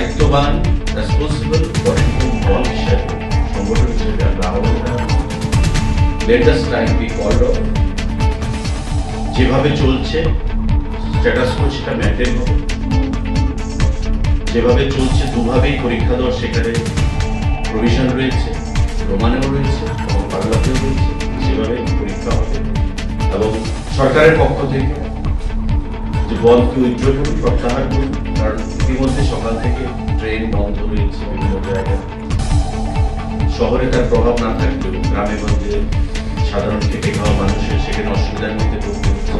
দায়িত্ববান responsible political দল হিসেবে সংগঠন হিসেবে আমরা আহ্বান জানাবো let us time be called off. যেভাবে চলছে স্ট্যাটাস কো সেটা মেনটেন হবে, যেভাবে চলছে দুভাবেই পরীক্ষা দেওয়ার সেখানে প্রভিশন রয়েছে, রোমানেও রয়েছে এবং বাংলাতেও রয়েছে, সেভাবে পরীক্ষা হবে। এবং সরকারের পক্ষ থেকে যে বন্ধকে উইথড্র করুন, প্রত্যাহার করুন, কারণ ইতিমধ্যে সকাল থেকে ট্রেন বন্ধ রয়েছে বিভিন্ন জায়গায়। শহরে তার প্রভাব না থাকলেও গ্রামে গঞ্জে সাধারণ খেটে খাওয়া মানুষের সেখানে অসুবিধার মধ্যে পড়তে হচ্ছে।